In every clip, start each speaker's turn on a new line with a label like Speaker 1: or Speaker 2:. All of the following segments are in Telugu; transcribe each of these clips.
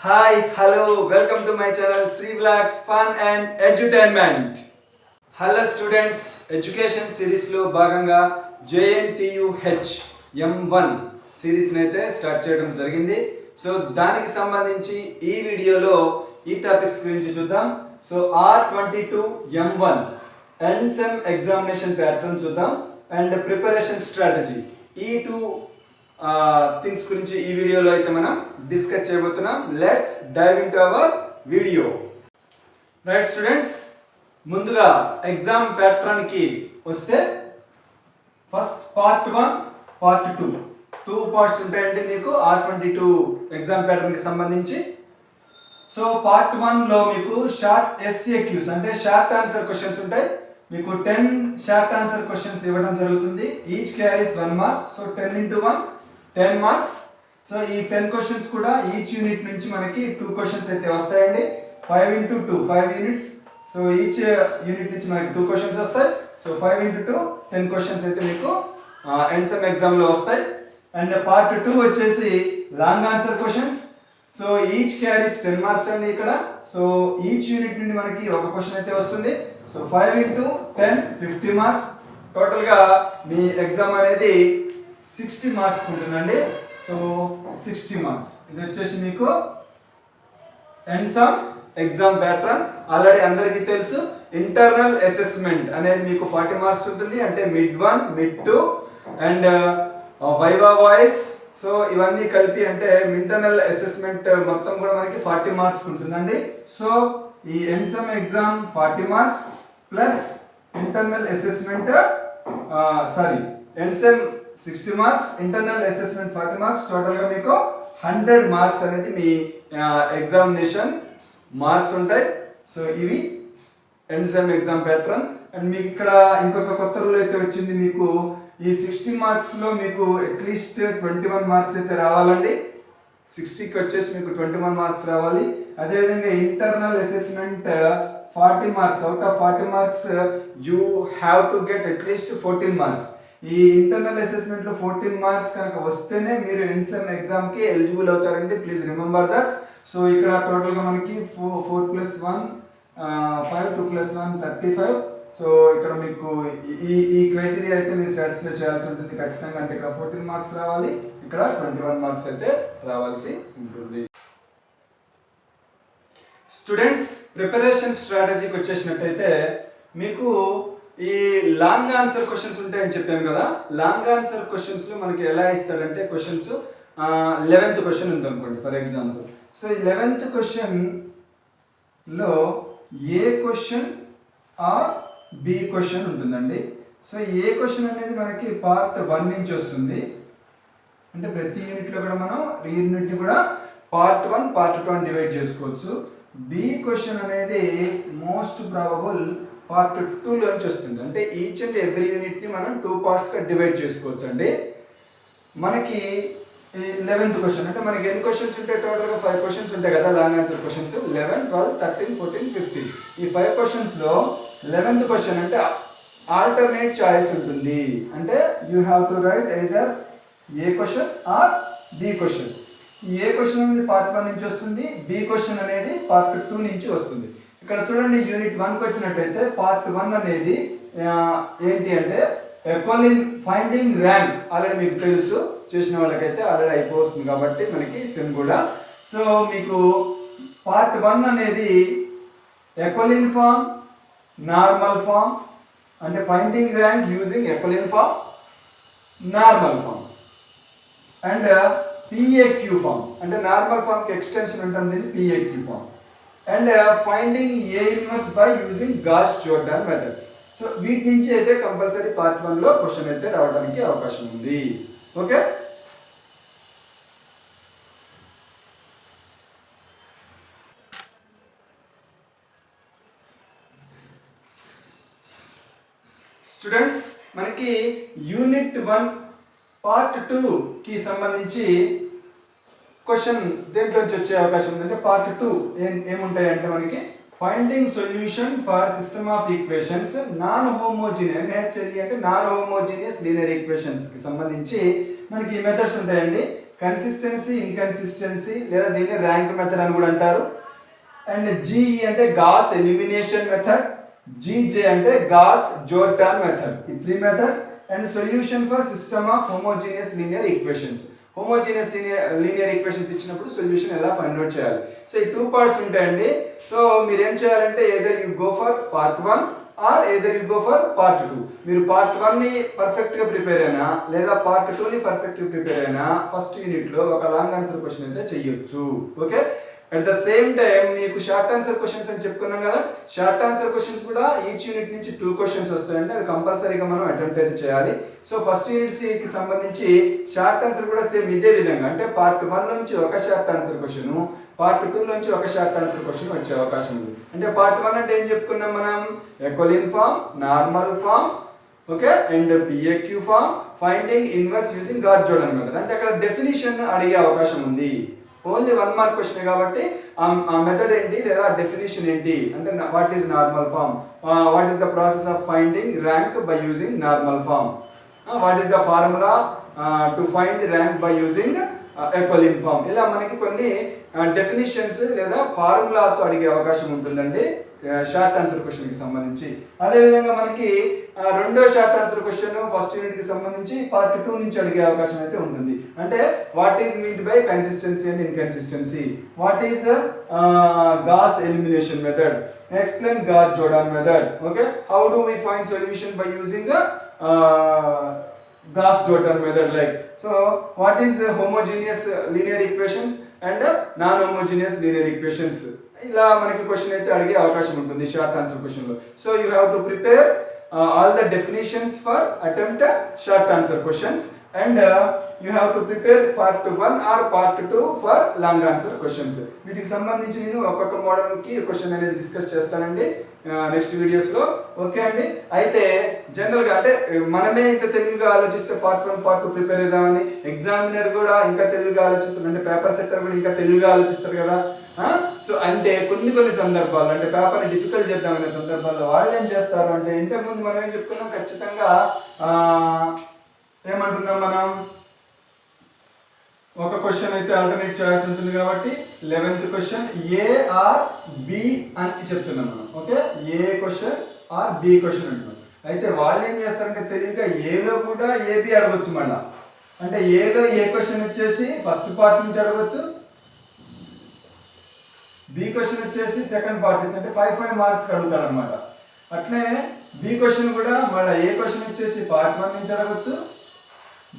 Speaker 1: Hi, hello, welcome to my channel Sri Vlogs Fun and Edutainment. Hello students, education series లో భాగంగా JNTUH M1 సిరీస్ అయితే స్టార్ట్ చేయడం జరిగింది. సో దానికి సంబంధించి ఈ వీడియోలో ఈ టాపిక్స్ గురించి చూద్దాం. So R22 M1 NSEM examination pattern చూద్దాం అండ్ ప్రిపరేషన్ స్ట్రాటజీ ఈ టూ థింగ్స్ గురించి ఈ వీడియోలో అయితే మనం డిస్కస్ చేయబోతున్నాం. Let's dive into our video. Right students, ముందుగా ఎగ్జామ్ ప్యాటర్న్కి వస్తే first part 1 part 2 two parts ఉంటాయండి మీకు R22 ఎగ్జామ్ ప్యాటర్న్కి సంబంధించి. సో పార్ట్ 1లో మీకు షార్ట్ SAQs అంటే షార్ట్ ఆన్సర్ క్వశ్చన్స్ ఉంటాయి. మీకు 10 షార్ట్ ఆన్సర్ క్వశ్చన్స్ ఇవ్వడం జరుగుతుంది. Each carries 1 mark. So 10 into 1 10 marks. So ఈ 10 క్వశ్చన్స్ కూడా ఈచ్ యూనిట్ నుంచి మనకి 2 క్వశ్చన్స్ అయితే వస్తాయండి. 5 into 2 5 units. So each unit నుంచి మనకి 2 క్వశ్చన్స్ వస్తాయి. సో 5 into 2 10 క్వశ్చన్స్ అయితే మీకు NSEM ఎగ్జామ్లో వస్తాయి. అండ్ పార్ట్ 2 వచ్చేసి long answer questions. So each carries 10 marks అండి ఇక్కడ. సో ఈచ్ యూనిట్ నుండి మనకి ఒక క్వశ్చన్ అయితే వస్తుంది. So 5 into 10 50 marks. టోటల్గా మీ ఎగ్జామ్ అనేది 60 మార్క్స్ ఉంటుందండి. సో 60 మార్క్స్ ఇది వచ్చేసి మీకు NSEM ఎగ్జామ్ ప్యాటర్న్. ఆల్రెడీ అందరికీ తెలుసు ఇంటర్నల్ అసెస్మెంట్ అనేది మీకు 40 మార్క్స్ ఉంటుంది. అంటే mid 1 mid 2 and viva voice. So ఇవన్నీ కలిపి అంటే ఇంటర్నల్ అసెస్మెంట్ మొత్తం కూడా మనకి 40 మార్క్స్ ఉంటుందండి. సో ఈ NSEM exam 40 marks plus internal assessment NSEM 60 marks, internal assessment 40 marks. టోటల్గా మీకు 100 మార్క్స్ అనేది మీ ఎగ్జామినేషన్ మార్క్స్ ఉంటాయి. సో ఇవి NSEM ఎగ్జామ్ ప్యాటర్న్. అండ్ మీకు ఇక్కడ ఇంకొక కొత్త రూల్ అయితే వచ్చింది. మీకు ఈ 60 మార్క్స్లో మీకు అట్లీస్ట్ 21 మార్క్స్ అయితే రావాలండి. 60కి వచ్చేసి మీకు 21 మార్క్స్ రావాలి. అదేవిధంగా internal assessment 40 marks. Out of 40 marks you have to get at least 14 marks. ఈ ఇంటర్నల్ అసెస్మెంట్లో 14 మార్క్స్ కనుక వస్తేనే మీరు NSEM ఎగ్జామ్కి ఎలిజిబుల్ అవుతారండి. Please remember that. సో ఇక్కడ టోటల్గా మనకి 4 + 1 5 2 + 1 35. సో ఇక్కడ మీకు ఈ క్రైటీరియా అయితే మీరు సాటిస్ఫై చేయాల్సి ఉంటుంది ఖచ్చితంగా. అంటే ఇక్కడ 14 మార్క్స్ రావాలి, ఇక్కడ 21 మార్క్స్ అయితే రావాల్సి ఉంటుంది. స్టూడెంట్స్, ప్రిపరేషన్ స్ట్రాటజీకి వచ్చేసినట్టయితే మీకు ఈ లాంగ్ ఆన్సర్ క్వశ్చన్స్ ఉంటాయని చెప్పాము కదా. లాంగ్ ఆన్సర్ క్వశ్చన్స్లో మనకి ఎలా ఇస్తారంటే క్వశ్చన్స్ 11th క్వశ్చన్ ఉంది అనుకోండి ఫర్ ఎగ్జాంపుల్. సో ఈ 11th క్వశ్చన్లో ఏ క్వశ్చన్ ఆర్ బి క్వశ్చన్ ఉంటుందండి. సో ఏ క్వశ్చన్ అనేది మనకి పార్ట్ 1 నుంచి వస్తుంది. అంటే ప్రతి యూనిట్లో కూడా మనం యూనిట్ని కూడా పార్ట్ 1 పార్ట్ 2 అని డివైడ్ చేసుకోవచ్చు. బి క్వశ్చన్ అనేది మోస్ట్ ప్రాబబుల్ పార్ట్ 2లోంచి వస్తుంది. అంటే ఈచ్ అండ్ ఎవ్రీ యూనిట్ని మనం 2 పార్ట్స్గా డివైడ్ చేసుకోవచ్చు అండి. మనకి 11th క్వశ్చన్ అంటే మనకి ఎన్ని క్వశ్చన్స్ ఉంటాయి? టోటల్గా 5 క్వశ్చన్స్ ఉంటాయి కదా లాంగ్ ఆన్సర్ క్వశ్చన్స్. 11 12 13 14 15. ఈ 5 క్వశ్చన్స్లో 11th క్వశ్చన్ అంటే ఆల్టర్నేట్ చాయిస్ ఉంటుంది. అంటే you have to write either A question or B question. ఈ ఏ క్వశ్చన్ అనేది పార్ట్ 1 నుంచి వస్తుంది, బి క్వశ్చన్ అనేది పార్ట్ 2 నుంచి వస్తుంది. ఇక్కడ చూడండి యూనిట్ 1కి వచ్చినట్టయితే పార్ట్ 1 అనేది ఏంటి అంటే ఫైండింగ్ ర్యాంక్. ఆల్రెడీ మీకు తెలుసు, చేసిన వాళ్ళకైతే ఆల్రెడీ అయిపోతుంది కాబట్టి మనకి సెమ్ కూడా. సో మీకు పార్ట్ 1 అనేది ఎక్వలిన్ ఫామ్, నార్మల్ ఫామ్ అంటే finding rank using echelon form, normal form and PAQ form అంటే నార్మల్ ఫామ్కి ఎక్స్టెన్షన్ ఉంటుంది PAQ form and finding A inverse by using Gauss Jordan method. So వీటి నుంచి అయితే కంపల్సరీ పార్ట్ 1లో క్వశ్చన్ అయితే రావడానికి అవకాశం ఉంది. ఓకే, స్టూడెంట్స్, మనకి యూనిట్ 1 పార్ట్ 2కి సంబంధించి క్వశ్చన్ దేంట్లోంచి వచ్చే అవకాశం ఉందంటే పార్ట్ 2 ఏముంటాయంటే మనకి finding solution for system of equations non homogeneous అంటే నాన్ హోమోజీనియస్ లీనియర్ ఈక్వేషన్స్కి సంబంధించి మనకి మెథడ్స్ ఉంటాయండి. కన్సిస్టెన్సీ ఇన్కన్సిస్టెన్సీ లేదా దీన్ని ర్యాంక్ మెథడ్ అని కూడా అంటారు. అండ్ జీఈ అంటే గాస్ ఎలిమినేషన్ మెథడ్, జీజే అంటే గాస్ జోర్డాన్ మెథడ్. ఈ 3 methods. And solution for system of homogeneous linear equations. Homogeneous linear equations ఇచ్చినప్పుడు సొల్యూషన్ ఎలా ఫైండ్ అవుట్ చేయాలి. సో ఈ 2 పార్ట్స్ ఉంటాయండి. సో మీరు ఏం చేయాలంటే either you go for part 1 or either you go for part 2. మీరు పార్ట్ 1ని పర్ఫెక్ట్గా ప్రిపేర్ అయినా లేదా పార్ట్ 2ని పర్ఫెక్ట్గా ప్రిపేర్ అయినా ఫస్ట్ యూనిట్లో ఒక లాంగ్ ఆన్సర్ క్వశ్చన్ అయితే చెయ్యొచ్చు. Okay. At the same time మీకు షార్ట్ ఆన్సర్ క్వశ్చన్స్ అని చెప్పుకున్నాం కదా, షార్ట్ ఆన్సర్ క్వశ్చన్స్ కూడా ఈచ్ యూనిట్ నుంచి 2 క్వశ్చన్స్ వస్తాయండి. అవి కంపల్సరీగా మనం అటెంప్ట్ అయితే చేయాలి. సో ఫస్ట్ యూనిట్స్కి సంబంధించి షార్ట్ ఆన్సర్ కూడా సేమ్ ఇదే విధంగా, అంటే పార్ట్ 1 నుంచి ఒక షార్ట్ ఆన్సర్ క్వశ్చన్, పార్ట్ 2 నుంచి ఒక షార్ట్ ఆన్సర్ క్వశ్చన్ వచ్చే అవకాశం ఉంది. అంటే పార్ట్ 1 అంటే ఏం చెప్పుకున్నాం మనం, echelon form, normal form, okay, and PAQ form, finding inverse using Gauss Jordan method. అంటే అక్కడ డెఫినిషన్ అడిగే అవకాశం ఉంది. ఓన్లీ 1 మార్క్ క్వశ్చన్ కాబట్టి ఆ మెథడ్ ఏంటి లేదా డెఫినేషన్ ఏంటి అంటే what is normal form, what is the process of finding rank by using normal form, what is the formula to find rank by using echelon form. ఇలా మనకి కొన్ని డెఫినిషన్స్ లేదా ఫార్ములాస్ అడిగే అవకాశం ఉంటుందండి షార్ట్ ఆన్సర్ క్వశ్చన్కి సంబంధించి. అదేవిధంగా మనకి రెండో షార్ట్ ఆన్సర్ క్వశ్చన్ ఫస్ట్ యూనిట్కి సంబంధించి పార్ట్ 2 నుంచి అడిగే అవకాశం అయితే ఉంటుంది. అంటే what is meant by consistency and inconsistency, what is Gauss elimination method, explain Gauss Jordan method, okay, how do we find solution by using Gauss Jordan method, like so what is homogeneous linear equations and non-homogeneous linear equations. ఇలా మనకి క్వశ్చన్ అయితే అడిగే అవకాశం ఉంటుంది షార్ట్ ఆన్సర్ క్వశ్చన్లో. So you have to prepare all the definitions for attempt short answer questions and you have to prepare part 1 or part 2 for long answer questions. వీటికి సంబంధించి నేను ఒక్కొక్క మోడల్కి క్వశ్చన్ అనేది డిస్కస్ చేస్తానండి నెక్స్ట్ వీడియోస్లో. ఓకే అండి. అయితే జనరల్గా అంటే మనమే ఇంత తెలివిగా ఆలోచిస్తే పార్ట్ 1 పార్ట్ 2 ప్రిపేర్ అవుదామని ఎగ్జామినర్ కూడా ఇంకా తెలివిగా ఆలోచిస్తారు, అంటే పేపర్ సెట్టర్ కూడా ఇంకా తెలివిగా ఆలోచిస్తారు కదా. సో అంటే కొన్ని సందర్భాల్లో అంటే పేపర్ని డిఫికల్ట్ చేద్దామనే సందర్భాల్లో వాళ్ళు ఏం చేస్తారు అంటే ఇంతకుముందు మనం ఏం చెప్పుకున్నాం, ఖచ్చితంగా ఏమంటున్నాం మనం, ఒక క్వశ్చన్ అయితే ఆల్టర్నేట్ చేయాల్సి ఉంటుంది కాబట్టి 11th క్వశ్చన్ ఏ ఆర్ బి అని చెప్తున్నాం మనం. Okay, A question or B question అంటున్నాం. అయితే వాళ్ళు ఏం చేస్తారంటే తెలివిగా ఏలో కూడా ఏబి అడగొచ్చు మళ్ళీ. అంటే ఏలో ఏ క్వశ్చన్ వచ్చేసి ఫస్ట్ పార్ట్ నుంచి అడగొచ్చు, బి క్వశ్చన్ వచ్చేసి సెకండ్ పార్ట్ నుంచి, అంటే 5 మార్క్స్ అడుగుతారు అనమాట. అట్లే బి క్వశ్చన్ కూడా మళ్ళీ ఏ క్వశ్చన్ వచ్చేసి పార్ట్ 1 నుంచి అడగచ్చు,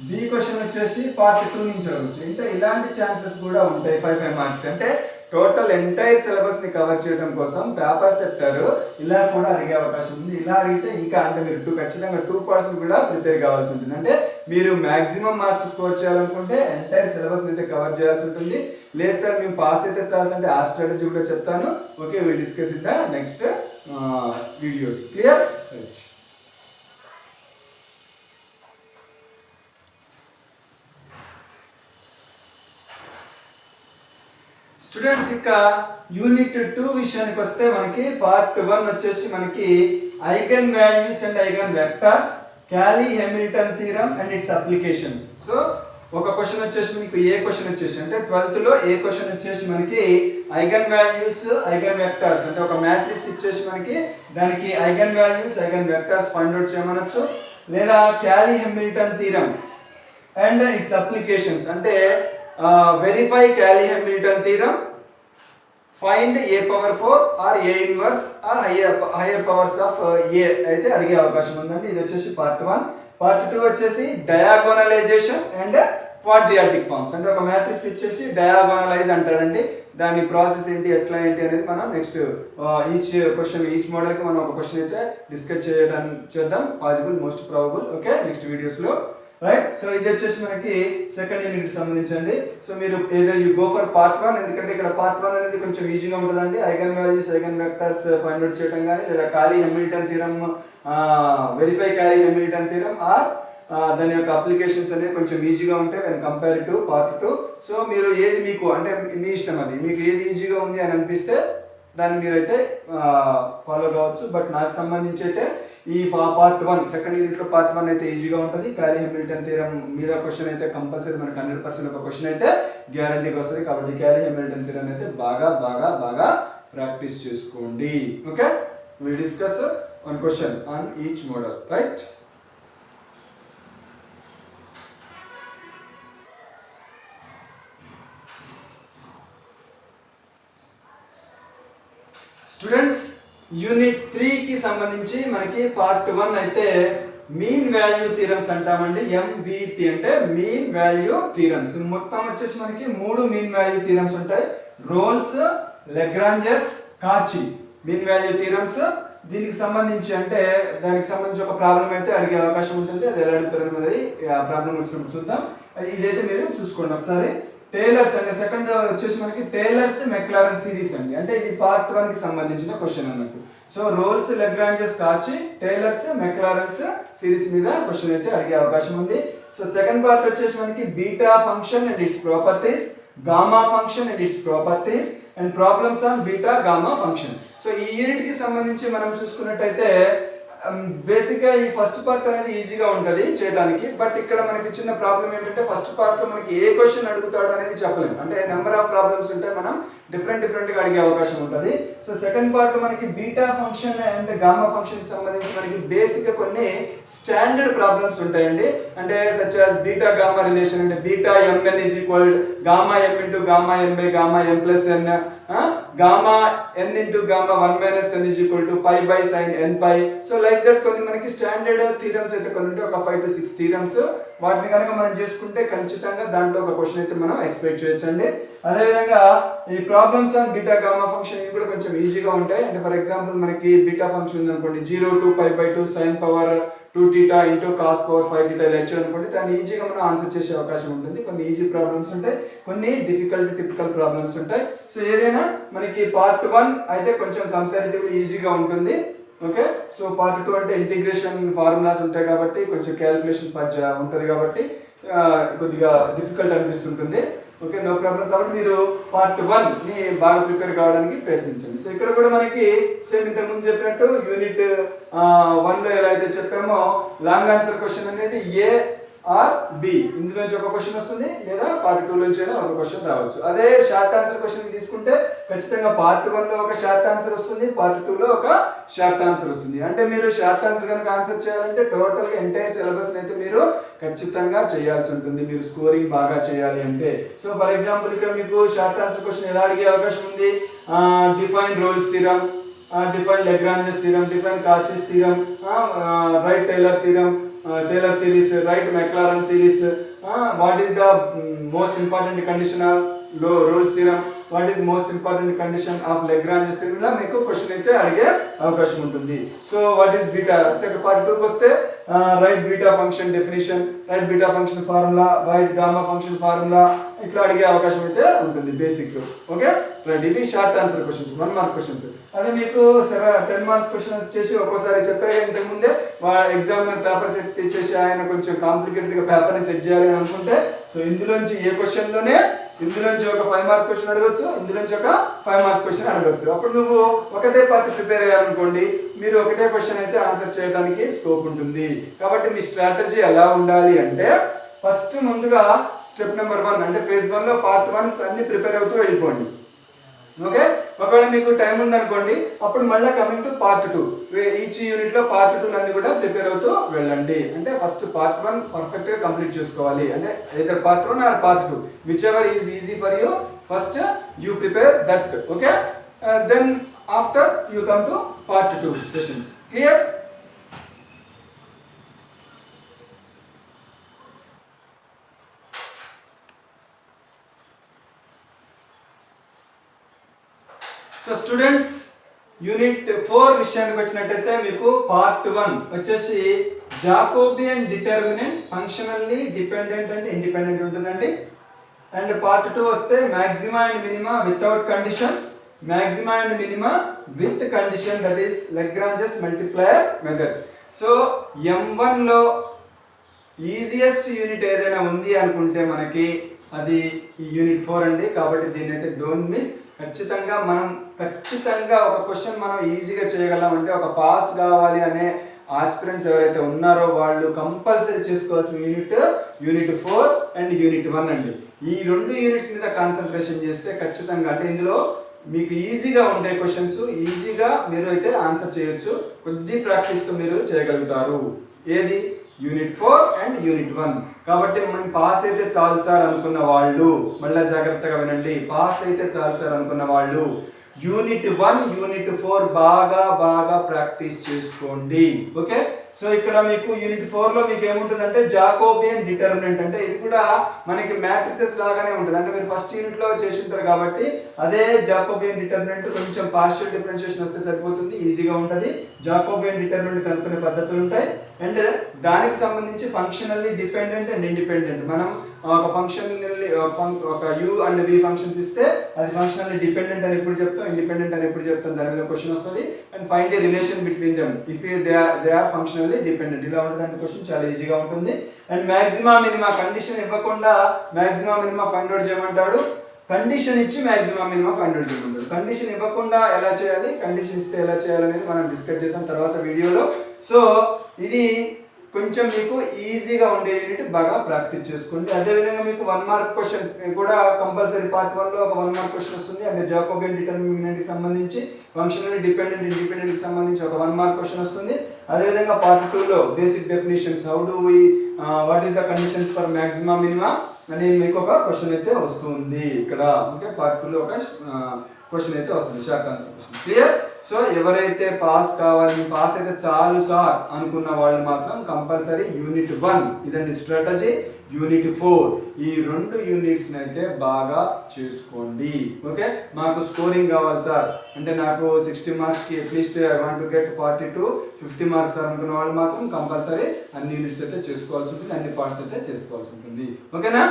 Speaker 1: బి క్వశ్చన్ వచ్చేసి పార్ట్ 2 నుంచి అడగచ్చు. అంటే ఇలాంటి ఛాన్సెస్ కూడా ఉంటాయి 5 మార్క్స్. అంటే టోటల్ ఎంటైర్ సిలబస్ని కవర్ చేయడం కోసం పేపర్ సెక్టర్ ఇలా కూడా అడిగే అవకాశం ఉంది. ఇలా అడిగితే ఇంకా అంటే మీరు ఖచ్చితంగా 2% కూడా ప్రిపేర్ కావాల్సి ఉంటుంది. అంటే మీరు మ్యాక్సిమం మార్క్స్ స్కోర్ చేయాలనుకుంటే ఎంటైర్ సిలబస్ని అయితే కవర్ చేయాల్సి ఉంటుంది. లేదు సార్ మేము పాస్ అయితే చాల్సి అంటే ఆ స్ట్రాటజీ కూడా చెప్తాను. Okay, will discuss in the next videos. Clear? Students ఇక యూనిట్ 2 విషయానికి వస్తే మనకి పార్ట్ 1 వచ్చేసి మనకి eigen values and eigen vectors, Cayley Hamilton theorem and its applications. So ఒక క్వశ్చన్ వచ్చేసి మీకు ఏ క్వశ్చన్ వచ్చేసి అంటే 12th లో ఏ క్వశ్చన్ వచ్చేసి మనకి ఐగన్ వాల్యూస్ ఐగన్ వెక్టర్స్, అంటే ఒక మ్యాట్రిక్స్ ఇచ్చేసి మనకి దానికి eigen values eigen vectors find out చేయమనొచ్చు, లేదా Cayley Hamilton theorem and its applications, అంటే verify Cayley Hamilton theorem, find A power 4 or A inverse or higher powers of A అయితే అడిగే అవకాశం ఉందండి. ఇది వచ్చేసి పార్ట్ 1. పార్ట్ 2 వచ్చేసి డయాగోనలైజేషన్ అండ్ క్వాడ్రాటిక్ ఫార్మ్స్, అంటే ఒక మ్యాట్రిక్స్ ఇచ్చేసి డయాగోనలైజ్ అంటారండి. దాని ప్రాసెస్ ఏంటి ఎట్లా ఏంటి అనేది మనం నెక్స్ట్ ఈచ్ మోడల్కి మనం ఒక క్వశ్చన్ అయితే డిస్కస్ చేద్దాం, possible most probable. Okay, next వీడియోస్లో. రైట్. సో ఇది వచ్చేసి మనకి సెకండ్ యూనిట్ సంబంధించండి. సో మీరు ఏదైనా యూ గో ఫర్ పార్ట్ 1, ఎందుకంటే ఇక్కడ పార్ట్ 1 అనేది కొంచెం ఈజీగా ఉంటుందండి. Eigen values eigen vectors find out చేయడం కానీ, లేదా Cayley Hamilton theorem, verify Cayley Hamilton theorem or దాని యొక్క అప్లికేషన్స్ అనేది కొంచెం ఈజీగా ఉంటాయి when compare to part 2. So మీరు ఏది మీకు అంటే మీ ఇష్టం, అది మీకు ఏది ఈజీగా ఉంది అని అనిపిస్తే దాన్ని మీరైతే ఫాలో కావచ్చు. బట్ నాకు సంబంధించి అయితే ఈ పార్ట్ 1 సెకండ్ యూనిట్లో పార్ట్ 1 అయితే ఈజీగా ఉంటుంది. క్యాలీ హామిల్టన్ థీరం మీద క్వశ్చన్ అయితే కంపల్సరీ మనకు 100% ఒక క్వశ్చన్ అయితే గ్యారంటీగా వస్తుంది. కాబట్టి క్యాలీ హామిల్టన్ థీరం అయితే బాగా బాగా బాగా ప్రాక్టీస్ చేసుకోండి. Okay, we discuss one question on each model, right? Students, unit 3 కి సంబంధించి మనకి పార్ట్ 1 అయితే మీన్ వాల్యూ థీరమ్స్ అంటామండి. MVT అంటే మీన్ వాల్యూ థీరమ్స్. మొత్తం వచ్చేసి మనకి 3 మీన్ వాల్యూ థీరమ్స్ ఉంటాయి. రోల్స్, లెగ్రాంజెస్, కాచి మీన్ వాల్యూ థీరమ్స్. దీనికి సంబంధించి అంటే దానికి సంబంధించి ఒక ప్రాబ్లం అయితే అడిగే అవకాశం ఉంటుంది. అది ఎలా అడుగుతారు అనేది ఆ ప్రాబ్లం వచ్చినప్పుడు చూద్దాం. ఇదైతే మీరు చూసుకోండి ఒకసారి. టేలర్స్ అంటే సెకండ్ వచ్చేసి మనకి టేలర్స్ మెక్లారెన్ సిరీస్ అండి. అంటే ఇది పార్ట్ 1 కి సంబంధించిన క్వశ్చన్ అన్నట్టు. సో రోల్స్, లెగ్రాంజెస్, కాచి, టేలర్స్, మెక్లారెన్స్ సిరీస్ మీద క్వశ్చన్ అయితే అడిగే అవకాశం ఉంది. సో సెకండ్ పార్ట్ వచ్చేసి మనకి beta function and its properties, gamma function and its properties and problems on beta gamma function. So ఈ యూనిట్ కి సంబంధించి మనం చూసుకున్నట్టయితే బేసిక్గా ఈ ఫస్ట్ పార్ట్ అనేది ఈజీగా ఉంటుంది చేయడానికి. బట్ ఇక్కడ మనకి చిన్న ప్రాబ్లం ఏంటంటే ఫస్ట్ పార్ట్లో మనకి ఏ క్వశ్చన్ అడుగుతాడు అనేది చెప్పలేము. అంటే నెంబర్ ఆఫ్ ప్రాబ్లమ్స్ ఉంటే మనం డిఫరెంట్గా అడిగే అవకాశం ఉంటుంది. సో సెకండ్ పార్ట్లో మనకి బీటా ఫంక్షన్ అండ్ గామా ఫంక్షన్కి సంబంధించి మనకి బేసిక్గా కొన్ని స్టాండర్డ్ ప్రాబ్లమ్స్ ఉంటాయండి. అంటే such as beta gamma relation అంటే beta MN is equal gamma M into gamma N by gamma M plus N, gamma N into gamma 1 minus N is equal to pi by sine N pi. So like that కొన్ని మనకి స్టాండర్డ్ థీరమ్స్ అయితే కొన్ని ఉంటాయి, ఒక 5 to 6 థీరమ్స్. వాటిని కనుక మనం చేసుకుంటే ఖచ్చితంగా దాంట్లో ఒక క్వశ్చన్ అయితే మనం ఎక్స్పెక్ట్ చేయొచ్చండి. అదేవిధంగా ఈ problems on beta gamma function ఇవి కూడా కొంచెం ఈజీగా ఉంటాయి. అంటే ఫర్ ఎగ్జాంపుల్ మనకి బీటా ఫంక్షన్ ఉంది అనుకోండి, 0 to π by 2 sin power 2 theta into cos power 5 theta lecture అనుకోండి, దాన్ని ఈజీగా మనం ఆన్సర్ చేసే అవకాశం ఉంటుంది. కొన్ని ఈజీ ప్రాబ్లమ్స్ ఉంటాయి, కొన్ని డిఫికల్ట్ టిపికల్ ప్రాబ్లమ్స్ ఉంటాయి. సో ఏదైనా మనకి పార్ట్ 1 అయితే కొంచెం కంపారిటివ్లీ ఈజీగా ఉంటుంది. ఓకే, సో పార్ట్ 2 అంటే ఇంటిగ్రేషన్ ఫార్ములాస్ ఉంటాయి కాబట్టి కొంచెం క్యాలిక్యులేషన్ ఉంటుంది కాబట్టి కొద్దిగా డిఫికల్ట్ అనిపిస్తుంటుంది. Okay, no problem. కాబట్టి మీరు పార్ట్ 1 ని బాగా ప్రిపేర్ కావడానికి ప్రయత్నించండి. సో ఇక్కడ కూడా మనకి సేమ్ ఇంతకు ముందు చెప్పినట్టు యూనిట్ 1 లో ఎలా అయితే చెప్పామో లాంగ్ ఆన్సర్ క్వశ్చన్ అనేది ఏ ఆర్ బి ఇందులోంచి ఒక క్వశ్చన్ వస్తుంది, లేదా పార్ట్ 2 నుంచి అయినా ఒక క్వశ్చన్ రావచ్చు. అదే షార్ట్ ఆన్సర్ క్వశ్చన్ తీసుకుంటే ఖచ్చితంగా పార్ట్ 1 లో ఒక షార్ట్ ఆన్సర్ వస్తుంది, పార్ట్ 2 లో ఒక షార్ట్ ఆన్సర్ వస్తుంది. అంటే మీరు షార్ట్ ఆన్సర్ కనుక ఆన్సర్ చేయాలంటే టోటల్గా ఎంటైర్ సిలబస్ అయితే మీరు ఖచ్చితంగా చేయాల్సి ఉంటుంది, మీరు స్కోరింగ్ బాగా చేయాలి అంటే. సో ఫర్ ఎగ్జాంపుల్ ఇక్కడ మీకు షార్ట్ ఆన్సర్ క్వశ్చన్ ఎలా అడిగే అవకాశం ఉంది, define Rolle's theorem, define Lagrange's theorem, define Cauchy's theorem, right Taylor theorem, Taylor series, right Maclaurin series, what is the most important condition of Rolle's theorem, what is most important condition of Lagrange's theorem, ఇలా మీకు క్వశ్చన్ అయితే అడిగే అవకాశం ఉంటుంది. So what is beta, second part 2 కి వస్తే right beta function definition, right beta function formula, right gamma function formula, ఇట్లా అడిగే అవకాశం అయితే ఉంటుంది బేసిక్. ఓకే రైట్, ఇవి short answer questions, 1 mark questions. అదే మీకు 10 మార్క్స్ క్వశ్చన్ వచ్చేసి ఒక్కోసారి చెప్పారు ఇంతకు ముందే ఎగ్జామినర్ పేపర్ సెట్ ఇచ్చేసి ఆయన కొంచెం కాంప్లికేటెడ్గా పేపర్ని సెట్ చేయాలి అని అనుకుంటే, సో ఇందులోంచి ఏ క్వశ్చన్లోనే ఇందులోంచి ఒక 5 మార్క్స్ క్వశ్చన్ అడగచ్చు, ఇందులోంచి ఒక 5 మార్క్స్ క్వశ్చన్ అడగచ్చు. అప్పుడు నువ్వు ఒకటే పార్ట్ ప్రిపేర్ అయ్యారనుకోండి, మీరు ఒకటే క్వశ్చన్ అయితే ఆన్సర్ చేయడానికి స్కోప్ ఉంటుంది. కాబట్టి మీ స్ట్రాటజీ ఎలా ఉండాలి అంటే ఫస్ట్ ముందుగా స్టెప్ నెంబర్ 1 అంటే ఫేజ్ 1 లో పార్ట్ 1 అన్ని ప్రిపేర్ అవుతూ వెళ్ళిపోండి. ఓకే, ఒకవేళ మీకు టైం ఉందనుకోండి అప్పుడు మళ్ళీ coming to part 2, each unit లో పార్ట్ 2 అన్ని కూడా ప్రిపేర్ అవుతూ వెళ్ళండి. అంటే ఫస్ట్ పార్ట్ 1 పర్ఫెక్ట్ గా కంప్లీట్ చేసుకోవాలి. అంటే either part 1 or part 2, whichever is easy for you, first you prepare that. Okay, then after you come to part 2 sessions. Clear? So students, unit 4 విషయానికి వచ్చినట్టయితే మీకు పార్ట్ 1 వచ్చేసి Jacobian determinant functionally dependent and independent ఉంటుందండి. అండ్ పార్ట్ 2 వస్తే maxima and minima without condition, maxima and minima with condition, that is Lagrange's multiplier method. So M1 లో ఈజియెస్ట్ యూనిట్ ఏదైనా ఉంది అనుకుంటే మనకి అది ఈ యూనిట్ 4 అండి. కాబట్టి దీన్ని అయితే డోంట్ మిస్. ఖచ్చితంగా ఒక క్వశ్చన్ మనం ఈజీగా చేయగలం అంటే ఒక పాస్ కావాలి అనే ఆస్పిరెంట్స్ ఎవరైతే ఉన్నారో వాళ్ళు కంపల్సరీ చేసుకోవాల్సిన యూనిట్ 4 అండ్ యూనిట్ 1 అండి. ఈ 2 యూనిట్స్ మీద కాన్సన్ట్రేషన్ చేస్తే ఖచ్చితంగా అంటే ఇందులో మీకు ఈజీగా ఉండే క్వశ్చన్స్ ఈజీగా మీరు అయితే ఆన్సర్ చేయొచ్చు. కొద్ది ప్రాక్టీస్తో మీరు చేయగలుగుతారు. ఏది యూనిట్ 4 అండ్ యూనిట్ 1. కాబట్టి మనం పాస్ అయితే చాలు సార్ అనుకున్న వాళ్ళు మళ్ళీ జాగ్రత్తగా వినండి. పాస్ అయితే చాలు సార్ అనుకున్న వాళ్ళు యూనిట్ 1 యూనిట్ 4 బాగా ప్రాక్టీస్ చేసుకోండి. ఓకే, సో ఇక్కడ మీకు యూనిట్ 4 లో మీకు ఏముంటుందంటే జాకోబియన్ డిటర్మినెంట్, అంటే ఇది కూడా మనకి మ్యాట్రిసెస్ లాగానే ఉంటుంది. అంటే మీరు ఫస్ట్ యూనిట్ లో చేసి ఉంటారు కాబట్టి అదే జాకోబియన్ డిటర్మినెంట్. కొంచెం పార్షియల్ డిఫరెన్షియేషన్ వస్తే సరిపోతుంది, ఈజీగా ఉంటుంది. జాకోబియన్ డిటర్మినెంట్ కనుక్కునే పద్ధతులు ఉంటాయి. అండ్ దానికి సంబంధించి ఫంక్షనల్లీ డిపెండెంట్ అండ్ ఇండిపెండెంట్. మనం ఒక ఫంక్షన్ ఒక యూ అండ్ వి ఫంక్షన్స్ ఇస్తే అది ఫంక్షనల్లీ డిపెండెంట్ అని ఎప్పుడు చెప్తాం, ఇండిపెండెంట్ అని ఎప్పుడు చెప్తాం, దాని మీద క్వశ్చన్ వస్తుంది. And find the relation between them if they are functionally dependent. ఇలా ఉంటుంది క్వశ్చన్, చాలా ఈజీగా ఉంటుంది. అండ్ మ్యాక్సిమా మినిమా కండిషన్ ఇవ్వకుండా మ్యాక్సిమా మినిమా ఫైండ్ అవుట్ చేయమంటాడు. కండిషన్ ఇచ్చి మ్యాక్సిమం మినిమం ఫైండ్ అవుట్ చేయమంటాడు. కండిషన్ ఇవ్వకుండా ఎలా చేయాలి, కండిషన్ ఇస్తే ఎలా చేయాలనేది మనం డిస్కస్ చేద్దాం తర్వాత వీడియోలో. సో ఇది కొంచెం మీకు ఈజీగా ఉండే యూనిట్, బాగా ప్రాక్టీస్ చేసుకోండి. అదేవిధంగా మీకు 1 మార్క్ క్వశ్చన్ కూడా కంపల్సరీ పార్ట్ 1 లో ఒక 1 మార్క్ క్వశ్చన్ వస్తుంది. అంటే జాకోబియన్ డిటర్మినెంట్కి సంబంధించి ఫంక్షనల్లీ డిపెండెంట్ ఇండిపెండెంట్కి సంబంధించి ఒక 1 మార్క్ క్వశ్చన్ వస్తుంది. అదేవిధంగా పార్ట్ 2 లో basic definitions, how do we what is the conditions for maxima minima అని మీకు ఒక క్వశ్చన్ అయితే వస్తుంది ఇక్కడ. ఓకే, పార్ట్ 2 లో ఒక క్వశ్చన్ అయితే వస్తుంది, short answer question. Clear? So ఎవరైతే పాస్ కావాలి, పాస్ అయితే చాలు సార్ అనుకున్న వాళ్ళు మాత్రం కంపల్సరీ యూనిట్ 1 ఇదండి స్ట్రాటజీ, యూనిట్ 4 ఈ 2 యూనిట్స్ని అయితే బాగా చేసుకోండి. ఓకే, మాకు స్కోరింగ్ కావాలి సార్ అంటే నాకు 60 మార్క్స్కి at least I want to get 40 to 50 marks sir అనుకున్న వాళ్ళు మాత్రం కంపల్సరీ అన్ని యూనిట్స్ అయితే చేసుకోవాల్సి ఉంటుంది, అన్ని పార్ట్స్ అయితే చేసుకోవాల్సి ఉంటుంది. ఓకేనా?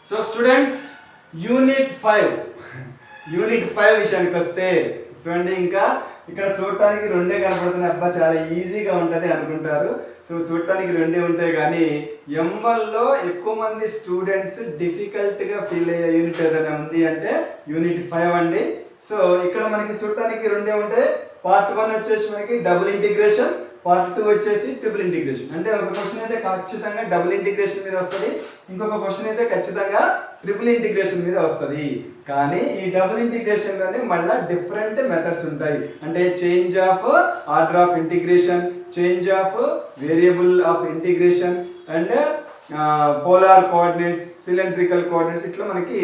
Speaker 1: సో స్టూడెంట్స్ యూనిట్ 5 విషయానికి వస్తే చూడండి, ఇంకా ఇక్కడ చూడటానికి 2 కనపడుతున్నాయి. అబ్బా చాలా ఈజీగా ఉంటుంది అనుకుంటారు. సో చూడటానికి 2 ఉంటాయి, కానీ ఎంఎల్లో ఎక్కువ మంది స్టూడెంట్స్ డిఫికల్ట్గా ఫీల్ అయ్యే యూనిట్ ఏదైనా ఉంది అంటే యూనిట్ 5 అండి. సో ఇక్కడ మనకి చూడటానికి 2 ఉంటాయి. పార్ట్ 1 వచ్చేసి మనకి డబుల్ ఇంటిగ్రేషన్, పార్ట్ 2 వచ్చేసి ట్రిపుల్ ఇంటిగ్రేషన్. అంటే ఒక క్వశ్చన్ అయితే ఖచ్చితంగా డబుల్ ఇంటిగ్రేషన్ మీద వస్తుంది, ఇంకొక క్వశ్చన్ అయితే ఖచ్చితంగా ట్రిపుల్ ఇంటిగ్రేషన్ మీద వస్తుంది. కానీ ఈ డబుల్ ఇంటిగ్రేషన్లోనే మళ్ళీ డిఫరెంట్ మెథడ్స్ ఉంటాయి. అంటే change of order of integration, change of variable of integration and polar coordinates, cylindrical coordinates, ఇట్లా మనకి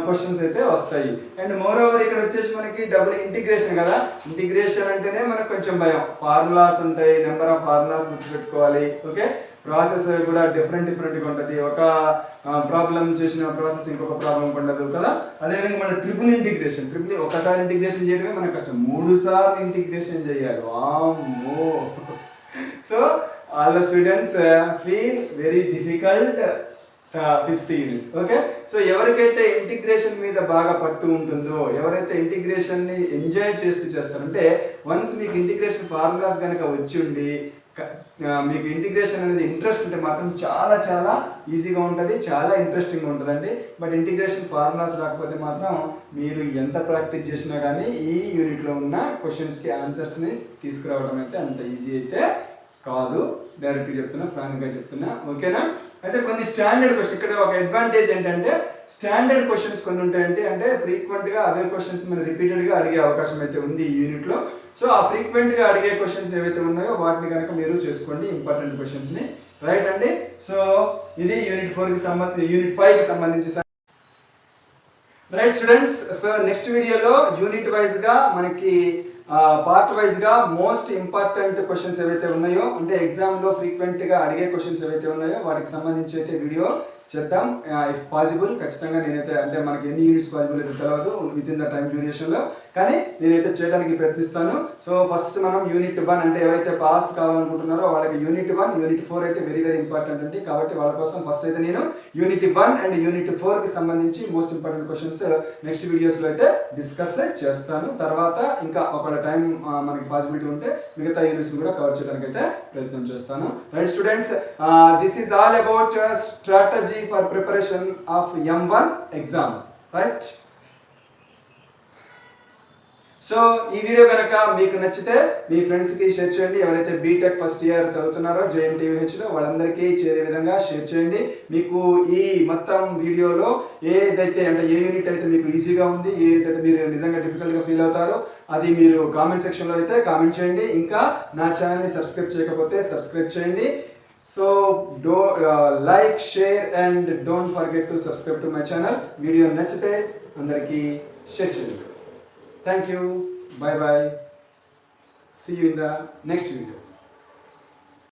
Speaker 1: క్వశ్చన్స్ అయితే వస్తాయి. అండ్ మోర్ ఓవర్ ఇక్కడ వచ్చేసి మనకి డబుల్ ఇంటిగ్రేషన్ కదా, ఇంటిగ్రేషన్ అంటేనే మనకు కొంచెం భయం. ఫార్ములాస్ ఉంటాయి, నెంబర్ ఆఫ్ ఫార్ములాస్ గుర్తుపెట్టుకోవాలి. ఓకే, ప్రాసెస్ కూడా డిఫరెంట్గా ఉంటుంది. ఒక ప్రాబ్లం చేసిన ప్రాసెస్ ఇంకొక ప్రాబ్లం ఉండదు కదా. అదేవిధంగా మన ట్రిపుల్ ఒకసారి ఇంటిగ్రేషన్ చేయడమే మనకు కష్టం, 3 సార్లు ఇంటిగ్రేషన్ చేయాలి. వామ్మో! So all the students feel very difficult 5th unit. Okay, so ఎవరికైతే ఇంటిగ్రేషన్ మీద బాగా పట్టు ఉంటుందో, ఎవరైతే ఇంటిగ్రేషన్ని ఎంజాయ్ చేస్తారంటే వన్స్ మీకు ఇంటిగ్రేషన్ ఫార్ములాస్ కనుక వచ్చి ఉండి మీకు ఇంటిగ్రేషన్ అనేది ఇంట్రెస్ట్ ఉంటే మాత్రం చాలా ఈజీగా ఉంటుంది, చాలా ఇంట్రెస్టింగ్గా ఉంటుందండి. బట్ ఇంటిగ్రేషన్ ఫార్ములాస్ రాకపోతే మాత్రం మీరు ఎంత ప్రాక్టీస్ చేసినా కానీ ఈ యూనిట్లో ఉన్న క్వశ్చన్స్కి ఆన్సర్స్ని తీసుకురావడం అయితే అంత ఈజీ అయితే కాదు. డైరెక్ట్గా చెప్తున్నా, ఫ్రాంక్గా చెప్తున్నా. ఓకేనా? అయితే కొన్ని స్టాండర్డ్ క్వశ్చన్, ఇక్కడ ఒక అడ్వాంటేజ్ ఏంటంటే స్టాండర్డ్ క్వశ్చన్స్ కొన్ని ఉంటాయండి. అంటే ఫ్రీక్వెంట్గా అదే క్వశ్చన్స్ మనం రిపీటెడ్గా అడిగే అవకాశం అయితే ఉంది ఈ యూనిట్లో. సో ఆ ఫ్రీక్వెంట్గా అడిగే క్వశ్చన్స్ ఏవైతే ఉన్నాయో వాటిని కనుక మీరు చేసుకోండి, ఇంపార్టెంట్ క్వశ్చన్స్ని. రైట్ అండి? సో ఇది యూనిట్ 5కి సంబంధించి. రైట్ స్టూడెంట్స్, సో నెక్స్ట్ వీడియోలో యూనిట్ వైజ్గా మనకి పార్ట్ వైజ్గా మోస్ట్ ఇంపార్టెంట్ క్వశ్చన్స్ ఏవైతే ఉన్నాయో, అంటే ఎగ్జామ్లో ఫ్రీక్వెంట్గా అడిగే క్వశ్చన్స్ ఏవైతే ఉన్నాయో వాటికి సంబంధించి అయితే వీడియో చేద్దాం. ఇఫ్ పాసిబుల్ ఖచ్చితంగా నేనైతే, అంటే మనకి ఎన్ని యూనిట్స్ పాసిబుల్ అయితే తెలియదు విత్ ఇన్ ద టైం డ్యూరేషన్లో, కానీ నేనైతే చేయడానికి ప్రయత్నిస్తాను. సో ఫస్ట్ మనం యూనిట్ 1, అంటే ఎవరైతే పాస్ కావాలనుకుంటున్నారో వాళ్ళకి యూనిట్ 1, యూనిట్ 4 అయితే వెరీ వెరీ ఇంపార్టెంట్ అండి. కాబట్టి వాళ్ళ కోసం ఫస్ట్ అయితే నేను యూనిట్ 1 అండ్ యూనిట్ 4కి సంబంధించి మోస్ట్ ఇంపార్టెంట్ క్వశ్చన్స్ నెక్స్ట్ వీడియోస్లో అయితే డిస్కస్ చేస్తాను. తర్వాత ఇంకా ఒకవేళ టైం మనకి పాసిబిలిటీ ఉంటే మిగతా యూనిట్స్ కూడా కవర్ చేయడానికి అయితే ప్రయత్నం చేస్తాను. Right students, this is all about strategy for preparation of M1 exam. Right. So ఈ వీడియో కనుక మీకు నచ్చితే మీ ఫ్రెండ్స్కి షేర్ చేయండి. ఎవరైతే బీటెక్ ఫస్ట్ ఇయర్ చదువుతున్నారో JNTUHలో వాళ్ళందరికీ చేరే విధంగా షేర్ చేయండి. మీకు ఈ మొత్తం వీడియోలో ఏదైతే, అంటే ఏ యూనిట్ అయితే మీకు ఈజీగా ఉంది, ఏ యూనిట్ అయితే మీరు నిజంగా డిఫికల్ట్గా ఫీల్ అవుతారో అది మీరు కామెంట్ సెక్షన్లో అయితే కామెంట్ చేయండి. ఇంకా నా ఛానల్ని సబ్స్క్రైబ్ చేయకపోతే సబ్స్క్రైబ్ చేయండి. So like, share and don't forget to subscribe to my channel. Video నచ్చితే అందరికీ షేర్ చేయండి. Thank you. Bye bye. See you in the next video.